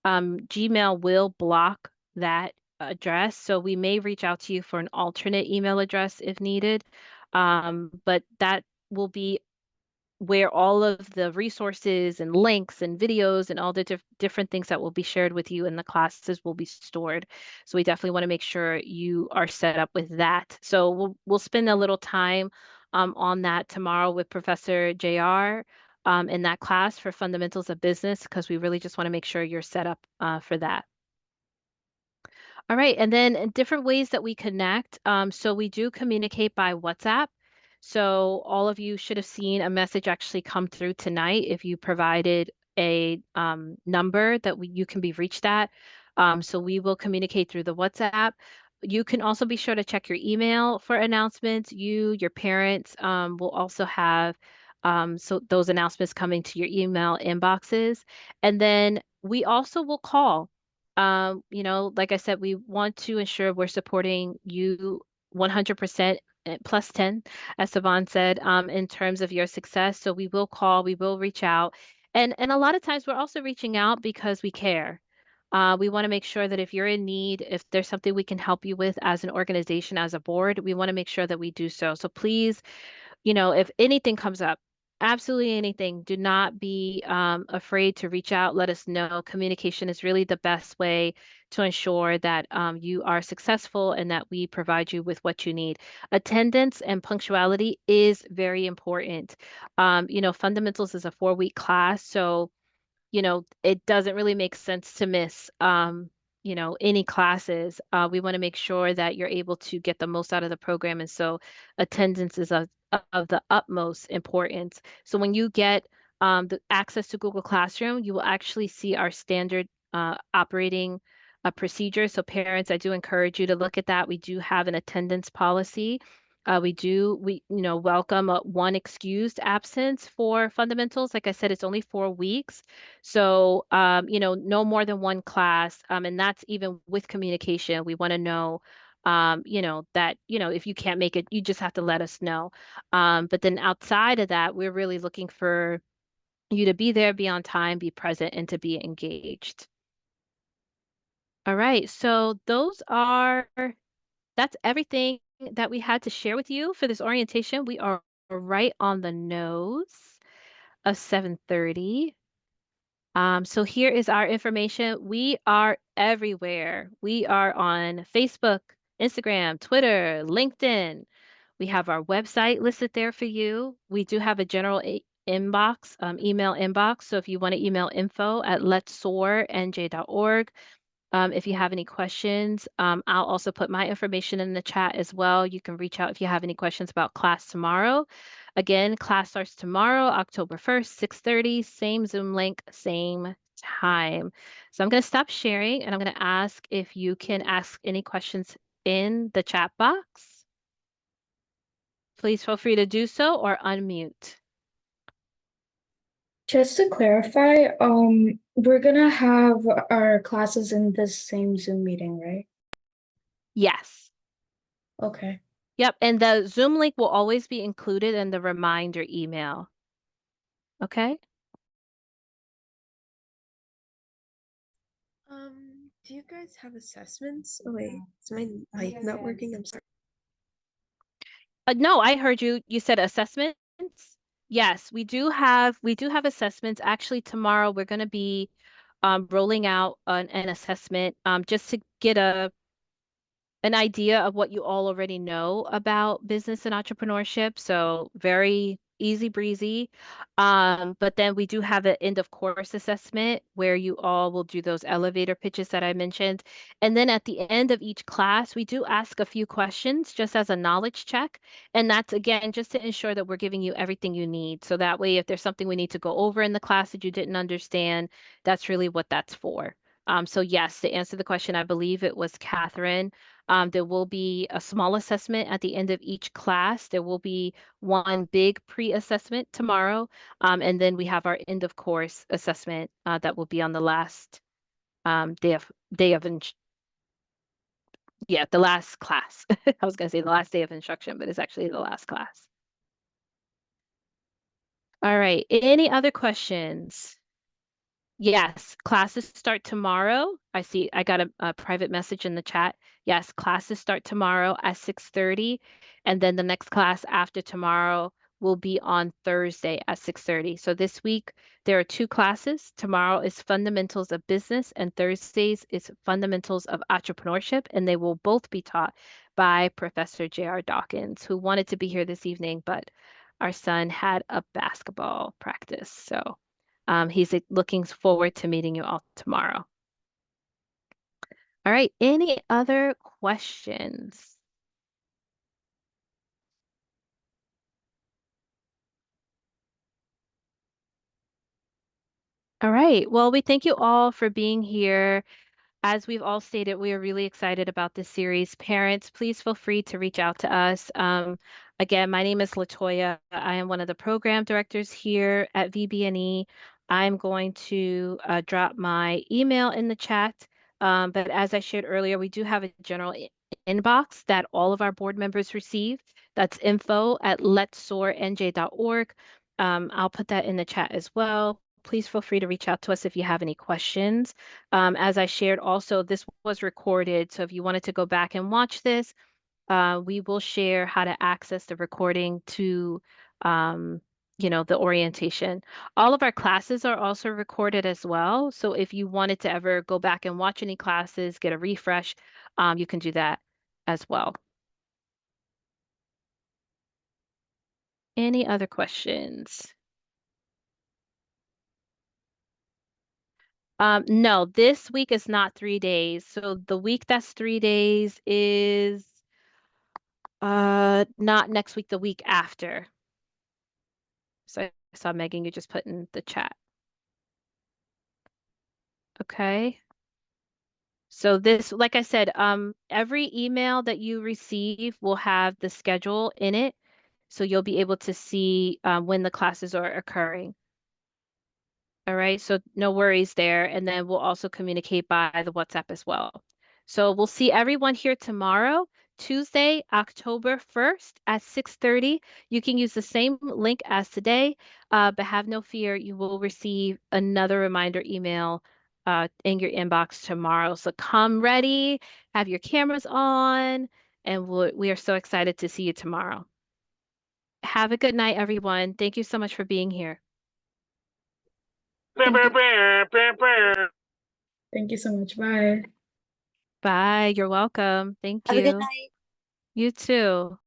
Gmail will block that address. So we may reach out to you for an alternate email address if needed. But that will be where all of the resources and links and videos and all the different things that will be shared with you in the classes will be stored. So we definitely want to make sure you are set up with that. So we'll spend a little time on that tomorrow with Professor JR in that class for fundamentals of business because we really just want to make sure you're set up for that. All right, and then different ways that we connect. So we do communicate by WhatsApp. So all of you should have seen a message actually come through tonight if you provided a number that you can be reached at. So we will communicate through the WhatsApp. You can also be sure to check your email for announcements. Your parents will also have so those announcements coming to your email inboxes. And then we also will call. Like I said, we want to ensure we're supporting you 100% plus 10, as Savon said, in terms of your success. So we will call, we will reach out. And a lot of times we're also reaching out because we care. We want to make sure that if you're in need, if there's something we can help you with as an organization, as a board, we want to make sure that we do so. So please, if anything comes up, absolutely anything, do not be afraid to reach out. Let us know. Communication is really the best way to ensure that you are successful and that we provide you with what you need. Attendance and punctuality is very important. Fundamentals is a 4-week class, so it doesn't really make sense to miss, any classes. We want to make sure that you're able to get the most out of the program. And so attendance is of the utmost importance. So when you get the access to Google Classroom, you will actually see our standard operating procedure. So parents, I do encourage you to look at that. We do have an attendance policy. We welcome one excused absence for fundamentals. Like I said, it's only 4 weeks. So, no more than one class. And that's even with communication. We want to know, that, if you can't make it, you just have to let us know. But then outside of that, we're really looking for you to be there, be on time, be present, and to be engaged. All right. So that's everything that we had to share with you for this orientation. We are right on the nose of 7:30. So here is our information. We are everywhere. We are on Facebook, Instagram, Twitter, LinkedIn. We have our website listed there for you. We do have a general inbox, email inbox. So if you want to email info@letssoarnj.org. If you have any questions, I'll also put my information in the chat as well. You can reach out if you have any questions about class tomorrow. Again, class starts tomorrow, October 1st, 6:30, same Zoom link, same time. So I'm going to stop sharing and I'm going to ask if you can ask any questions in the chat box. Please feel free to do so or unmute. Just to clarify, we're gonna have our classes in this same Zoom meeting, right? Yes. Okay. Yep. And the Zoom link will always be included in the reminder email. Okay. Do you guys have assessments? Oh wait, is my mic not working? I'm sorry. No, I heard you. You said assessments. Yes, we do have assessments. Actually, tomorrow we're going to be rolling out an assessment just to get an idea of what you all already know about business and entrepreneurship. So very easy breezy. But then we do have an end of course assessment where you all will do those elevator pitches that I mentioned. And then at the end of each class, we do ask a few questions just as a knowledge check. And that's again just to ensure that we're giving you everything you need. So that way, if there's something we need to go over in the class that you didn't understand, that's really what that's for. So yes, to answer the question, I believe it was Catherine. There will be a small assessment at the end of each class. There will be one big pre-assessment tomorrow, and then we have our end of course assessment that will be on the last day of the last class. I was going to say the last day of instruction, but it's actually the last class. All right. Any other questions? Yes, classes start tomorrow. I see I got a private message in the chat. Yes, classes start tomorrow at 6:30, and then the next class after tomorrow will be on Thursday at 6:30. So this week there are two classes. Tomorrow is Fundamentals of Business, and Thursdays is Fundamentals of Entrepreneurship, and they will both be taught by Professor J.R. Dawkins, who wanted to be here this evening, but our son had a basketball practice. So he's looking forward to meeting you all tomorrow. All right, any other questions? All right, well, we thank you all for being here. As we've all stated, we are really excited about this series. Parents, please feel free to reach out to us. Again, my name is Latoya. I am one of the program directors here at VB&E. I'm going to drop my email in the chat. But as I shared earlier, we do have a general inbox that all of our board members receive. That's info@letssoarnj.org. I'll put that in the chat as well. please feel free to reach out to us if you have any questions. As I shared also, this was recorded, so if you wanted to go back and watch this, we will share how to access the recording to, the orientation. All of our classes are also recorded as well. So if you wanted to ever go back and watch any classes, get a refresh, you can do that as well. Any other questions? No, this week is not 3 days. So the week that's 3 days is not next week, the week after. So I saw Megan, you just put in the chat. Okay. So this, like I said, every email that you receive will have the schedule in it. So you'll be able to see when the classes are occurring. All right, so no worries there. And then we'll also communicate by the WhatsApp as well. So we'll see everyone here tomorrow, Tuesday, October 1st at 6:30. You can use the same link as today, but have no fear, you will receive another reminder email in your inbox tomorrow. So come ready, have your cameras on, and we are so excited to see you tomorrow. Have a good night, everyone. Thank you so much for being here. Thank you so much. Bye. Bye. You're welcome. Thank Have a good you. night. You too.